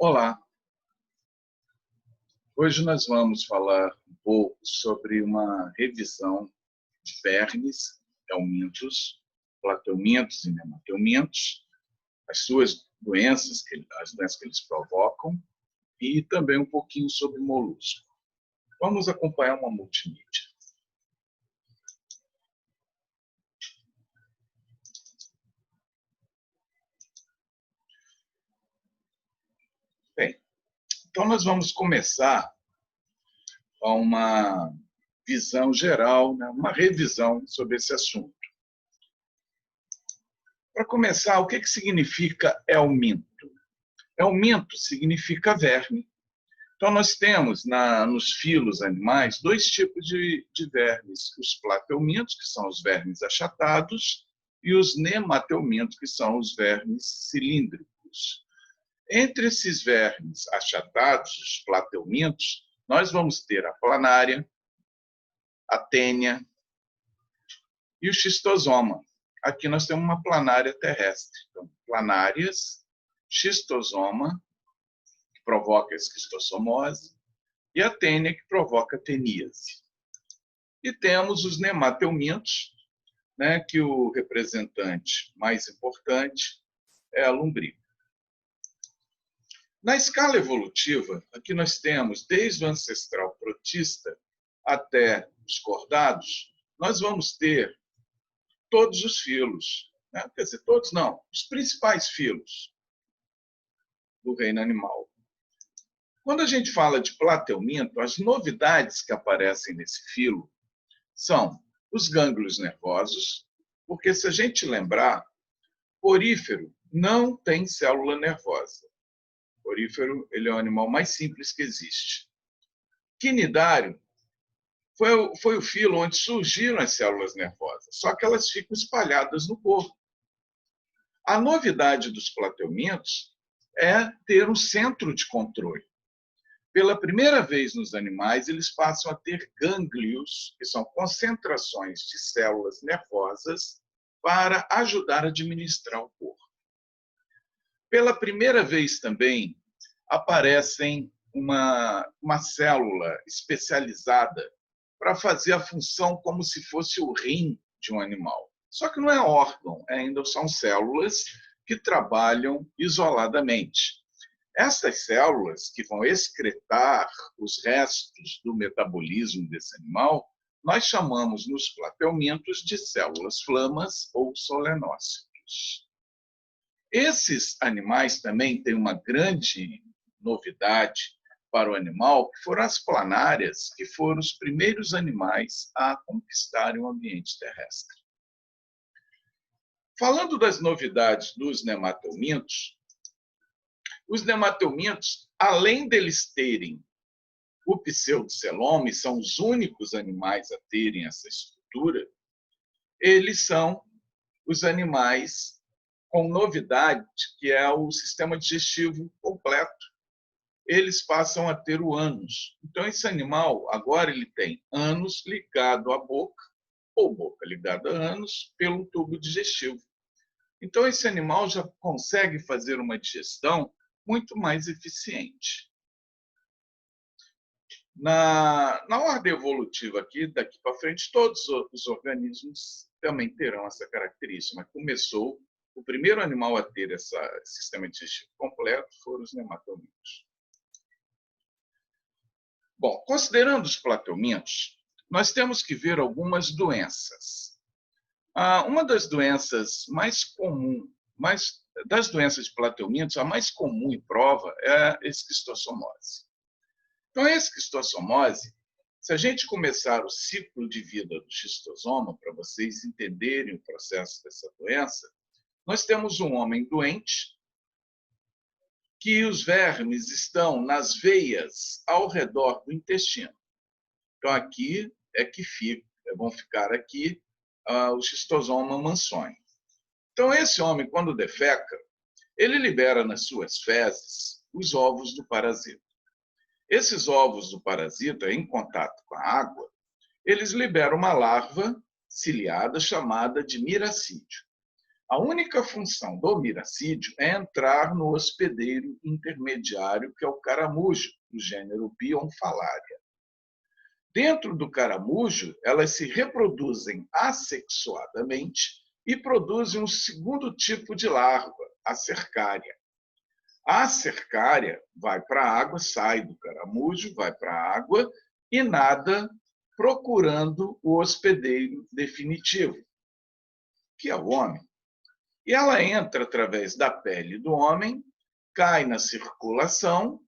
Olá, hoje nós vamos falar um pouco sobre uma revisão de vermes, helmintos, plateumintos e nemateumintos, as suas doenças, as doenças que eles provocam, e também um pouquinho sobre molusco. Vamos acompanhar uma multimídia. Bem, então nós vamos começar com uma visão geral, né, uma revisão sobre esse assunto. Para começar, o que significa helminto? Helminto significa verme. Então, nós temos nos filos animais dois tipos de vermes: os plateumintos, que são os vermes achatados, e os nemateumintos, que são os vermes cilíndricos. Entre esses vermes achatados, os plateumintos, nós vamos ter a planária, a tênia e o xistosoma. Aqui nós temos uma planária terrestre. Então, planárias, xistosoma, que provoca a esquistossomose, e a tênia, que provoca a teníase. E temos os nemateumintos, né, que o representante mais importante é a lombriga. Na escala evolutiva, aqui nós temos, desde o ancestral protista até os cordados, nós vamos ter todos os filos, né? Quer dizer, todos não, os principais filos do reino animal. Quando a gente fala de plateuminto, as novidades que aparecem nesse filo são os gânglios nervosos, porque, se a gente lembrar, porífero não tem célula nervosa. Porífero, ele é o animal mais simples que existe. Quinidário foi o filo onde surgiram as células nervosas, só que elas ficam espalhadas no corpo. A novidade dos plateumintos é ter um centro de controle. Pela primeira vez nos animais, eles passam a ter gânglios, que são concentrações de células nervosas, para ajudar a administrar o corpo. Pela primeira vez também, aparecem uma célula especializada para fazer a função como se fosse o rim de um animal. Só que não é órgão, ainda são células que trabalham isoladamente. Essas células, que vão excretar os restos do metabolismo desse animal, nós chamamos nos plateumintos de células flamas ou solenócitos. Esses animais também têm uma grande novidade para o animal, que foram as planárias, que foram os primeiros animais a conquistarem o ambiente terrestre. Falando das novidades dos nemateumintos, os nemateumintos, além deles terem o pseudoceloma, e são os únicos animais a terem essa estrutura, eles são os animais com novidade, que é o sistema digestivo completo. Eles passam a ter o ânus. Então, esse animal, agora, ele tem ânus ligado à boca, ou boca ligada a ânus, pelo tubo digestivo. Então, esse animal já consegue fazer uma digestão muito mais eficiente. Na ordem evolutiva aqui, daqui para frente, todos os organismos também terão essa característica. Mas começou, o primeiro animal a ter esse sistema digestivo completo foram os nemateumintos. Bom, considerando os plateumintos, nós temos que ver algumas doenças. Uma das doenças mais comuns, das doenças de plateumintos, a mais comum e prova é a esquistossomose. Então, a esquistossomose, se a gente começar o ciclo de vida do xistosoma, para vocês entenderem o processo dessa doença, nós temos um homem doente, que os vermes estão nas veias ao redor do intestino. Então, aqui é que vão ficar aqui o xistosoma mansoni. Então, esse homem, quando defeca, ele libera nas suas fezes os ovos do parasita. Esses ovos do parasita, em contato com a água, eles liberam uma larva ciliada chamada de miracídio. A única função do miracídio é entrar no hospedeiro intermediário, que é o caramujo, do gênero Bionfalaria. Dentro do caramujo, elas se reproduzem assexuadamente e produzem um segundo tipo de larva, a cercária. A cercária vai para a água, sai do caramujo, vai para a água e nada procurando o hospedeiro definitivo, que é o homem. E ela entra através da pele do homem, cai na circulação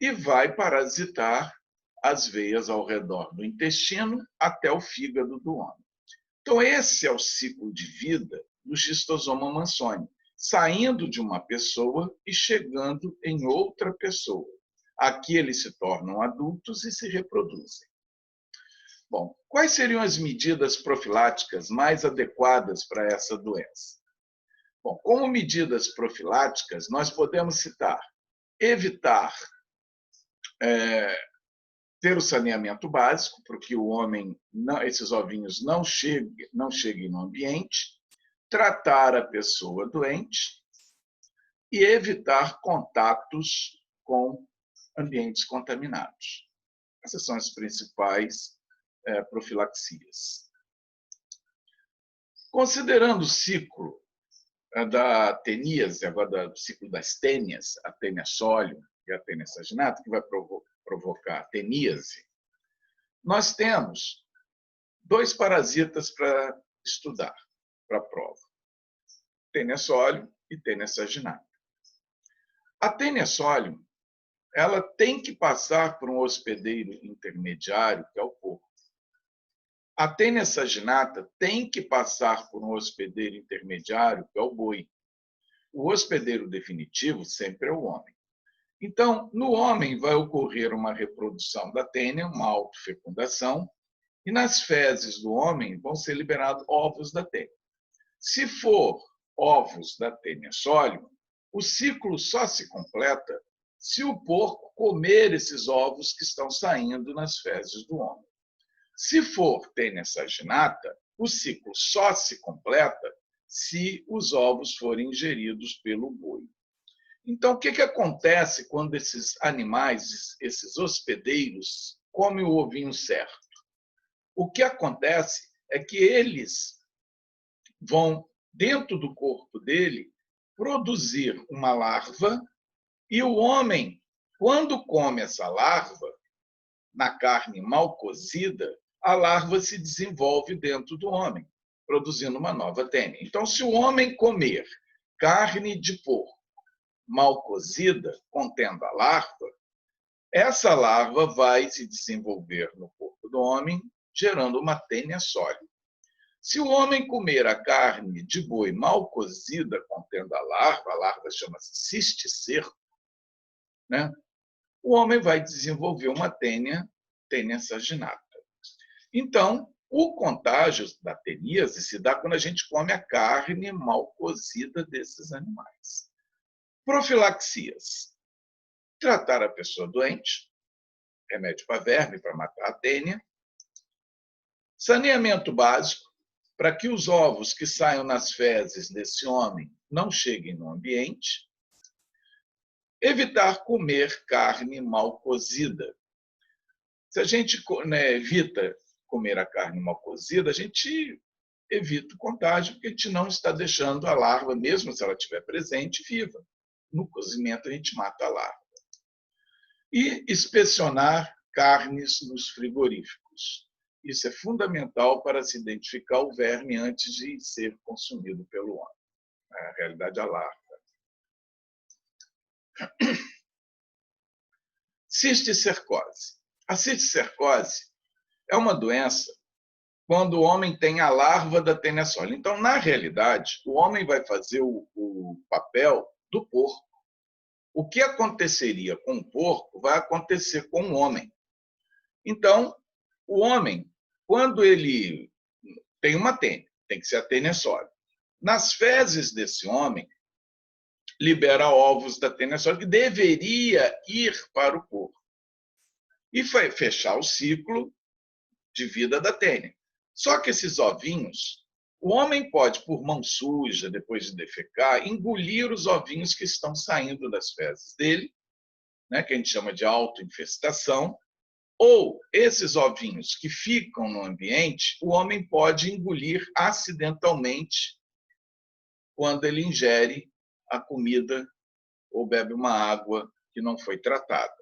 e vai parasitar as veias ao redor do intestino até o fígado do homem. Então, esse é o ciclo de vida do Schistosoma mansoni, saindo de uma pessoa e chegando em outra pessoa. Aqui eles se tornam adultos e se reproduzem. Bom, quais seriam as medidas profiláticas mais adequadas para essa doença? Bom, como medidas profiláticas, nós podemos citar evitar ter o saneamento básico, para que o homem, esses ovinhos não cheguem no ambiente, tratar a pessoa doente e evitar contatos com ambientes contaminados. Essas são as principais profilaxias. Considerando o ciclo da teníase, agora do ciclo das tênias, a tênia solium e a tênia saginata, que vai provocar a teníase, nós temos 2 parasitas para estudar, para a prova. Tênia solium e tênia saginata. A tênia solium, ela tem que passar por um hospedeiro intermediário, que é o porco. A tênia saginata tem que passar por um hospedeiro intermediário, que é o boi. O hospedeiro definitivo sempre é o homem. Então, no homem vai ocorrer uma reprodução da tênia, uma autofecundação, e nas fezes do homem vão ser liberados ovos da tênia. Se for ovos da tênia solium, o ciclo só se completa se o porco comer esses ovos que estão saindo nas fezes do homem. Se for tênia saginata, o ciclo só se completa se os ovos forem ingeridos pelo boi. Então, o que acontece quando esses animais, esses hospedeiros, comem o ovinho certo? O que acontece é que eles vão, dentro do corpo dele, produzir uma larva e o homem, quando come essa larva, na carne mal cozida, a larva se desenvolve dentro do homem, produzindo uma nova tênia. Então, se o homem comer carne de porco mal cozida, contendo a larva, essa larva vai se desenvolver no corpo do homem, gerando uma tênia sólida. Se o homem comer a carne de boi mal cozida, contendo a larva chama-se cisticerco, né? O homem vai desenvolver uma tênia saginata. Então, o contágio da teníase se dá quando a gente come a carne mal cozida desses animais. Profilaxias. Tratar a pessoa doente, remédio para verme, para matar a tênia. Saneamento básico, para que os ovos que saiam nas fezes desse homem não cheguem no ambiente. Evitar comer carne mal cozida. Se a gente evita comer a carne mal cozida, a gente evita o contágio, porque a gente não está deixando a larva, mesmo se ela estiver presente, viva. No cozimento, a gente mata a larva. E inspecionar carnes nos frigoríficos. Isso é fundamental para se identificar o verme antes de ser consumido pelo homem. Na realidade, a larva. Cisticercose. A cisticercose é uma doença quando o homem tem a larva da tênia solium. Então, na realidade, o homem vai fazer o papel do porco. O que aconteceria com o porco vai acontecer com o homem. Então, o homem, quando ele tem uma tênia, tem que ser a tênia solium. Nas fezes desse homem, libera ovos da tênia solium, que deveria ir para o porco. E vai fechar o ciclo de vida da tênia. Só que esses ovinhos, O homem pode, por mão suja, depois de defecar, engolir os ovinhos que estão saindo das fezes dele, né, que a gente chama de autoinfestação, ou esses ovinhos que ficam no ambiente, o homem pode engolir acidentalmente quando ele ingere a comida ou bebe uma água que não foi tratada.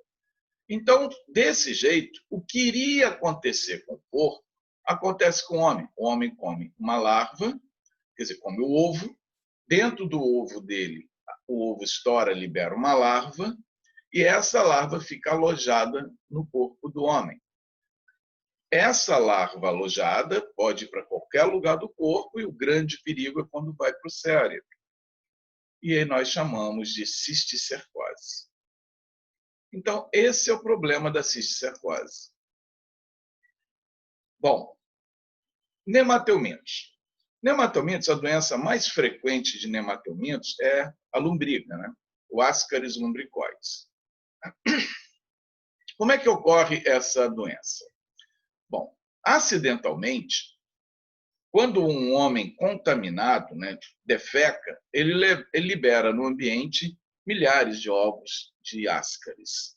Então, desse jeito, o que iria acontecer com o porco acontece com o homem. O homem come uma larva, quer dizer, come o ovo. Dentro do ovo dele, o ovo estoura, libera uma larva, e essa larva fica alojada no corpo do homem. Essa larva alojada pode ir para qualquer lugar do corpo, e o grande perigo é quando vai para o cérebro. E aí nós chamamos de cisticercose. Então, esse é o problema da cisticercose. Bom, nematelmintos. Nematelmintos, a doença mais frequente de nematelmintos é a lombriga, né? O Ascaris lumbricoides. Como é que ocorre essa doença? Bom, acidentalmente, quando um homem contaminado, né, defeca, ele libera no ambiente milhares de ovos de Ascaris.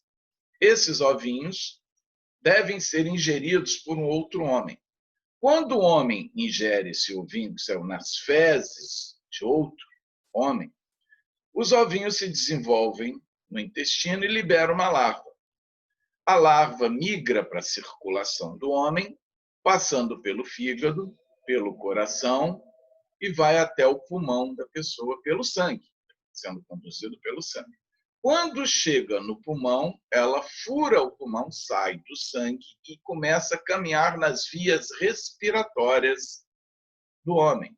Esses ovinhos devem ser ingeridos por um outro homem. Quando o homem ingere esse ovinho, que saiu nas fezes de outro homem, os ovinhos se desenvolvem no intestino e liberam uma larva. A larva migra para a circulação do homem, passando pelo fígado, pelo coração e vai até o pulmão da pessoa pelo sangue, sendo conduzido pelo sangue. Quando chega no pulmão, ela fura o pulmão, sai do sangue e começa a caminhar nas vias respiratórias do homem.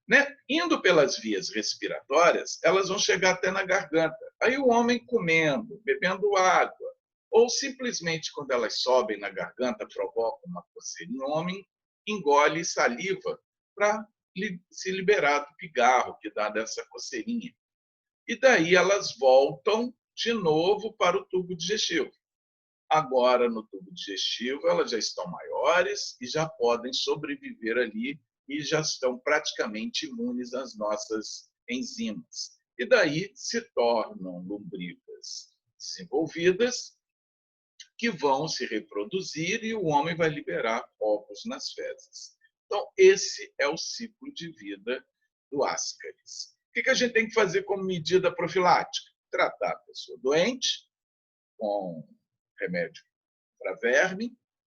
Né? Indo pelas vias respiratórias, elas vão chegar até na garganta. Aí o homem comendo, bebendo água, ou simplesmente quando elas sobem na garganta, provocam uma coceirinha, o homem engole saliva para se liberar do pigarro que dá dessa coceirinha. E daí elas voltam de novo para o tubo digestivo. Agora, no tubo digestivo, elas já estão maiores e já podem sobreviver ali e já estão praticamente imunes às nossas enzimas. E daí se tornam lombrigas desenvolvidas que vão se reproduzir e o homem vai liberar ovos nas fezes. Então, esse é o ciclo de vida do Ascaris. O que a gente tem que fazer como medida profilática? Tratar a pessoa doente com remédio para verme,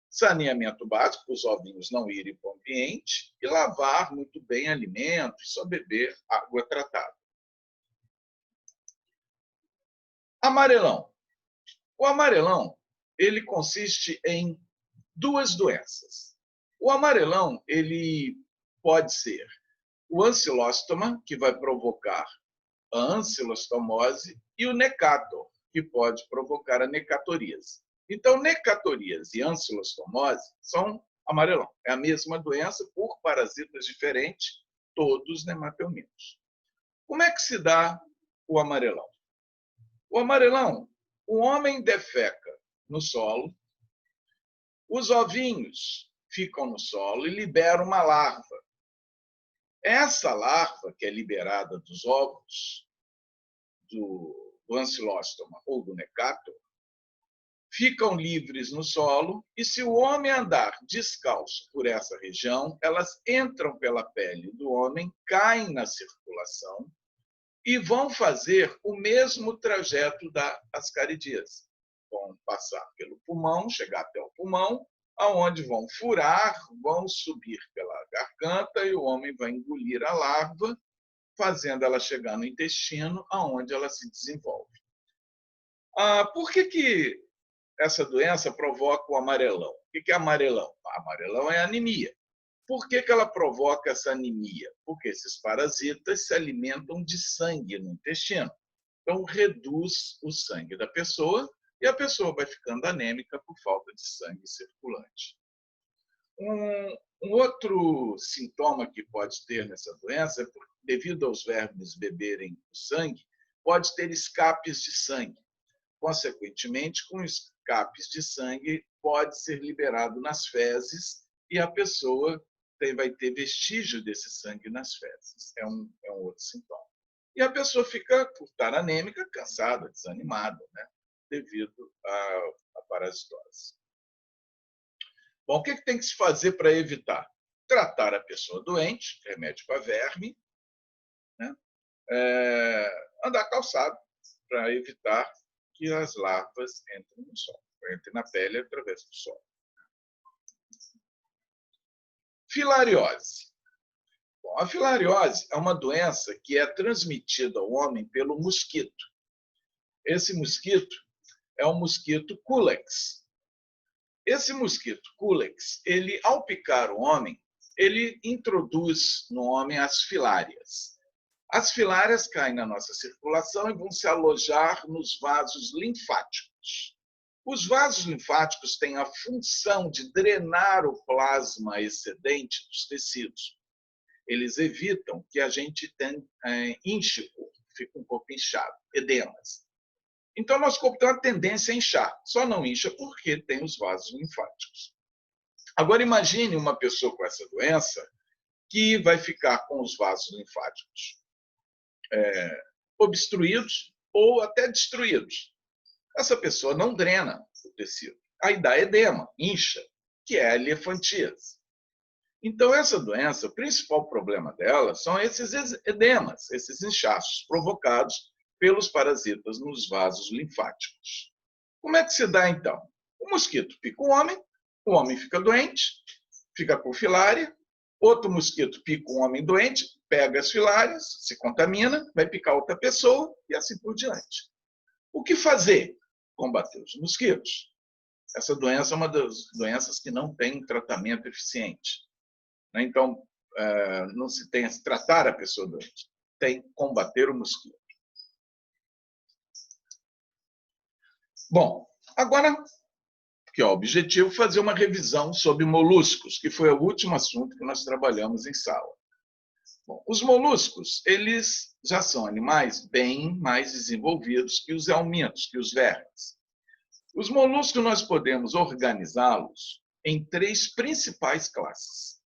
saneamento básico, para os ovinhos não irem para o ambiente, e lavar muito bem alimentos, só beber água tratada. Amarelão. O amarelão, ele consiste em duas doenças. O amarelão, ele pode ser o ancilóstoma, que vai provocar a ancilostomose, e o necator, que pode provocar a necatoríase. Então, necatoríase e ancilostomose são amarelão. É a mesma doença por parasitas diferentes, todos nematelmintos. Como é que se dá o amarelão? O amarelão, o homem defeca no solo, os ovinhos ficam no solo e liberam uma larva. Essa larva, que é liberada dos ovos do ancilóstoma ou do necator, ficam livres no solo e, se o homem andar descalço por essa região, elas entram pela pele do homem, caem na circulação e vão fazer o mesmo trajeto da ascaridíase. Vão passar pelo pulmão, chegar até o pulmão, aonde vão furar, vão subir pela garganta e o homem vai engolir a larva, fazendo ela chegar no intestino, aonde ela se desenvolve. Por que essa doença provoca o amarelão? O que é amarelão? Amarelão é anemia. Por que ela provoca essa anemia? Porque esses parasitas se alimentam de sangue no intestino. Então, reduz o sangue da pessoa e a pessoa vai ficando anêmica por falta de sangue circulante. Um outro sintoma que pode ter nessa doença é porque, devido aos vermes beberem o sangue, pode ter escapes de sangue. Consequentemente, com escapes de sangue, pode ser liberado nas fezes e a pessoa vai ter vestígio desse sangue nas fezes. É um outro sintoma. E a pessoa fica, por estar anêmica, cansada, desanimada, né? Devido à parasitose. Bom, o que tem que se fazer para evitar? Tratar a pessoa doente, remédio para verme, né? Andar calçado para evitar que as larvas entrem no sol, entrem na pele através do sol. Filariose. Bom, a filariose é uma doença que é transmitida ao homem pelo mosquito. Esse mosquito é o mosquito Culex. Esse mosquito Culex, ele, ao picar o homem, ele introduz no homem as filárias. As filárias caem na nossa circulação e vão se alojar nos vasos linfáticos. Os vasos linfáticos têm a função de drenar o plasma excedente dos tecidos. Eles evitam que a gente inche o corpo, fique um corpo inchado, edemas. Então, nosso corpo tem uma tendência a inchar, só não incha porque tem os vasos linfáticos. Agora, imagine uma pessoa com essa doença que vai ficar com os vasos linfáticos obstruídos ou até destruídos. Essa pessoa não drena o tecido. Aí dá edema, incha, que é a elefantíase. Então, essa doença, o principal problema dela são esses edemas, esses inchaços provocados pelos parasitas nos vasos linfáticos. Como é que se dá, então? O mosquito pica o homem fica doente, fica com filária, outro mosquito pica um homem doente, pega as filárias, se contamina, vai picar outra pessoa e assim por diante. O que fazer? Combater os mosquitos. Essa doença é uma das doenças que não tem tratamento eficiente. Então, não se tem a se tratar a pessoa doente, tem que combater o mosquito. Bom, agora, que é o objetivo, fazer uma revisão sobre moluscos, que foi o último assunto que nós trabalhamos em sala. Bom, os moluscos, eles já são animais bem mais desenvolvidos que os helmintos, que os vermes. Os moluscos nós podemos organizá-los em 3 principais classes.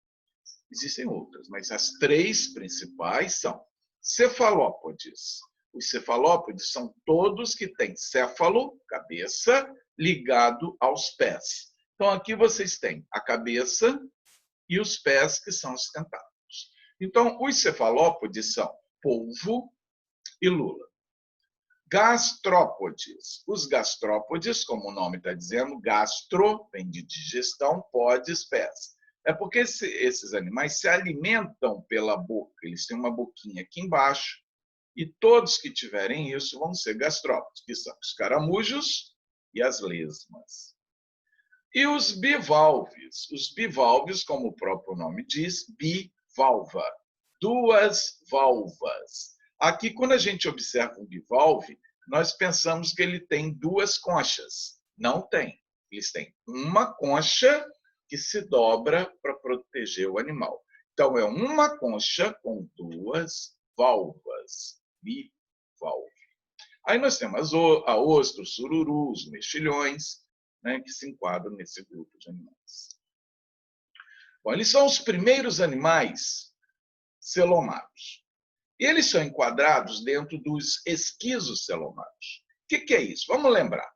Existem outras, mas as 3 principais são cefalópodes. Os cefalópodes são todos que têm céfalo, cabeça, ligado aos pés. Então, aqui vocês têm a cabeça e os pés que são os tentáculos. Então, os cefalópodes são polvo e lula. Gastrópodes. Os gastrópodes, como o nome está dizendo, gastro, vem de digestão, podes, pés. É porque esses animais se alimentam pela boca. Eles têm uma boquinha aqui embaixo e todos que tiverem isso vão ser gastrópodes, que são os caramujos e as lesmas. E os bivalves. Os bivalves, como o próprio nome diz, bivalva. 2 valvas. Aqui, quando a gente observa um bivalve, nós pensamos que ele tem 2 conchas. Não tem. Eles têm uma concha que se dobra para proteger o animal. Então, é uma concha com 2 valvas. Bivalve. Aí nós temos a ostra, os sururus, os mexilhões, né, que se enquadram nesse grupo de animais. Bom, eles são os primeiros animais celomados. E eles são enquadrados dentro dos esquizocelomados. O que é isso? Vamos lembrar,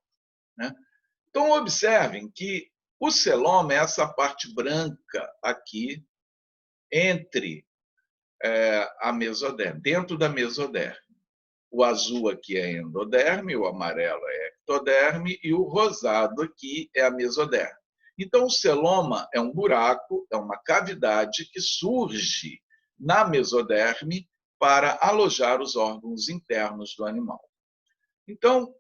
né? Então, observem que o celoma é essa parte branca aqui entre a mesoderme, dentro da mesoderme. O azul aqui é endoderme, o amarelo é ectoderme e o rosado aqui é a mesoderme. Então, o celoma é um buraco, é uma cavidade que surge na mesoderme para alojar os órgãos internos do animal. Então,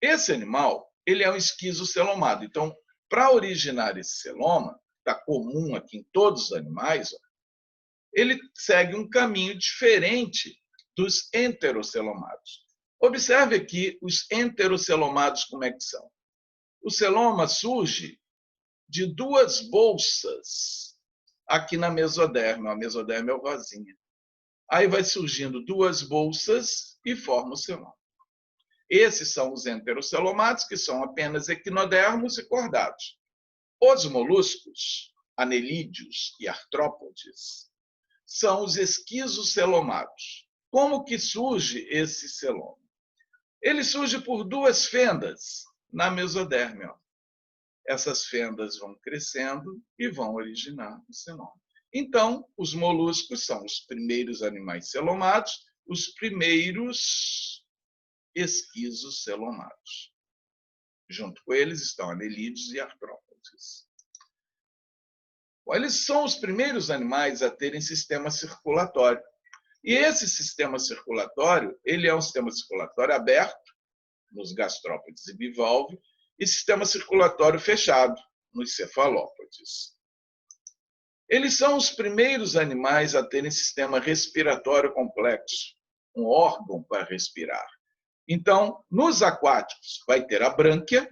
esse animal, ele é um esquizocelomado. Então, para originar esse celoma, que está comum aqui em todos os animais, ele segue um caminho diferente dos enterocelomados. Observe aqui os enterocelomados como é que são. O celoma surge de 2 bolsas aqui na mesoderme. A mesoderme é o rosinha. Aí vai surgindo 2 bolsas e forma o celoma. Esses são os enterocelomados, que são apenas equinodermos e cordados. Os moluscos, anelídeos e artrópodes, são os esquizocelomados. Como que surge esse celoma? Ele surge por duas fendas na mesoderme. Essas fendas vão crescendo e vão originar o celoma. Então, os moluscos são os primeiros animais celomados, os primeiros esquizocelomados. Junto com eles estão anelídeos e artrópodes. Eles são os primeiros animais a terem sistema circulatório. E esse sistema circulatório, ele é um sistema circulatório aberto nos gastrópodes e bivalve e sistema circulatório fechado nos cefalópodes. Eles são os primeiros animais a terem sistema respiratório complexo, um órgão para respirar. Então, nos aquáticos vai ter a brânquia,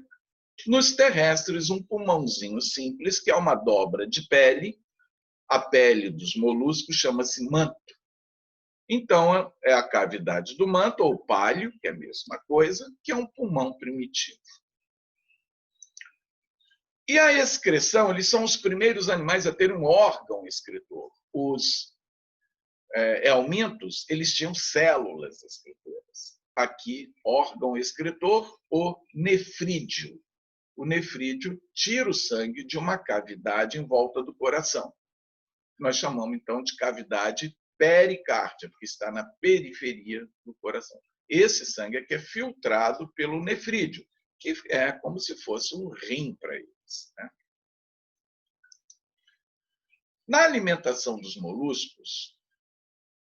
nos terrestres um pulmãozinho simples, que é uma dobra de pele. A pele dos moluscos chama-se manto. Então, é a cavidade do manto, ou pálio, que é a mesma coisa, que é um pulmão primitivo. E a excreção, eles são os primeiros animais a ter um órgão excretor. Os helmintos, eles tinham células excretoras. Aqui, órgão excretor, o nefrídeo. O nefrídeo tira o sangue de uma cavidade em volta do coração. Nós chamamos, então, de cavidade pericárdia, porque está na periferia do coração. Esse sangue é que é filtrado pelo nefrídeo, que é como se fosse um rim para eles. Né? Na alimentação dos moluscos,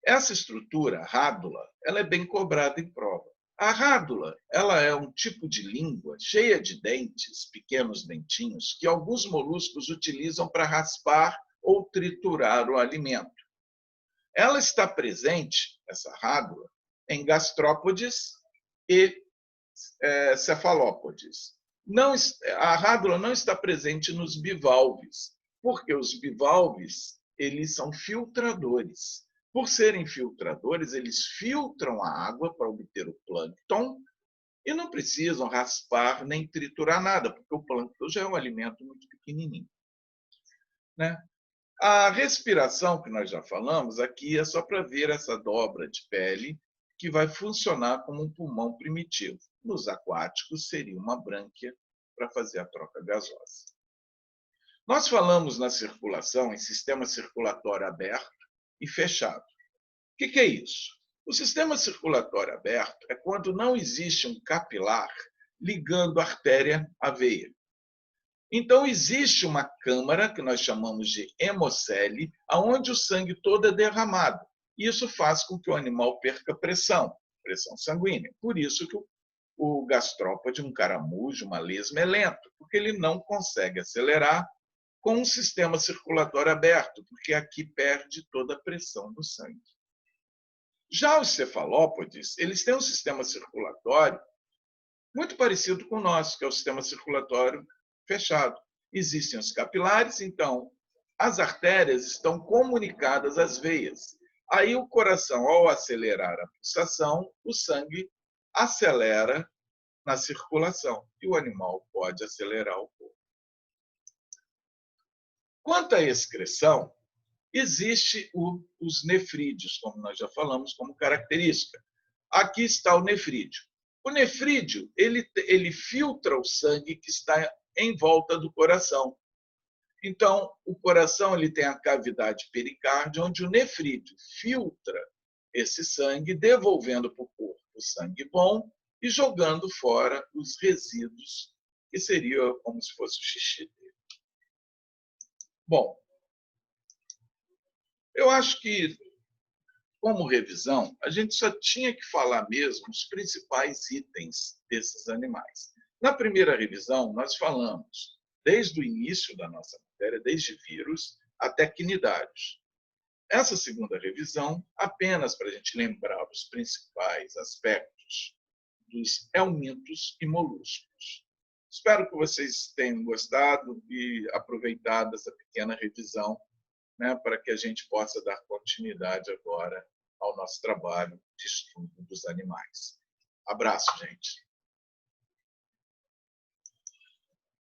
essa estrutura, a rádula, ela é bem cobrada em prova. A rádula, ela é um tipo de língua cheia de dentes, pequenos dentinhos, que alguns moluscos utilizam para raspar ou triturar o alimento. Ela está presente, essa rádula, em gastrópodes e cefalópodes. A rádula não está presente nos bivalves, porque os bivalves eles são filtradores. Por serem filtradores, eles filtram a água para obter o plâncton e não precisam raspar nem triturar nada, porque o plâncton já é um alimento muito pequenininho. Né? A respiração, que nós já falamos, aqui é só para ver essa dobra de pele que vai funcionar como um pulmão primitivo. Nos aquáticos, seria uma brânquia para fazer a troca gasosa. Nós falamos na circulação em sistema circulatório aberto e fechado. O que é isso? O sistema circulatório aberto é quando não existe um capilar ligando a artéria à veia. Então, existe uma câmara, que nós chamamos de hemocele, onde o sangue todo é derramado. Isso faz com que o animal perca pressão sanguínea. Por isso que o gastrópode, um caramujo, uma lesma, é lento, porque ele não consegue acelerar com um sistema circulatório aberto, porque aqui perde toda a pressão do sangue. Já os cefalópodes, eles têm um sistema circulatório muito parecido com o nosso, que é o sistema circulatório fechado. Existem os capilares, então as artérias estão comunicadas às veias. Aí o coração, ao acelerar a pulsação, o sangue acelera na circulação e o animal pode acelerar o corpo. Quanto à excreção, existe os nefrídeos, como nós já falamos, como característica. Aqui está o nefrídeo. O nefrídeo ele filtra o sangue que está em volta do coração. Então, o coração ele tem a cavidade pericárdia, onde o nefrídeo filtra esse sangue, devolvendo para o corpo o sangue bom e jogando fora os resíduos, que seria como se fosse o xixi dele. Bom, eu acho que, como revisão, a gente só tinha que falar mesmo os principais itens desses animais. Na primeira revisão, nós falamos desde o início da nossa matéria, desde vírus até quinidários. Essa segunda revisão, apenas para a gente lembrar os principais aspectos dos helmintos e moluscos. Espero que vocês tenham gostado e aproveitado essa pequena revisão, né, para que a gente possa dar continuidade agora ao nosso trabalho de estudo dos animais. Abraço, gente.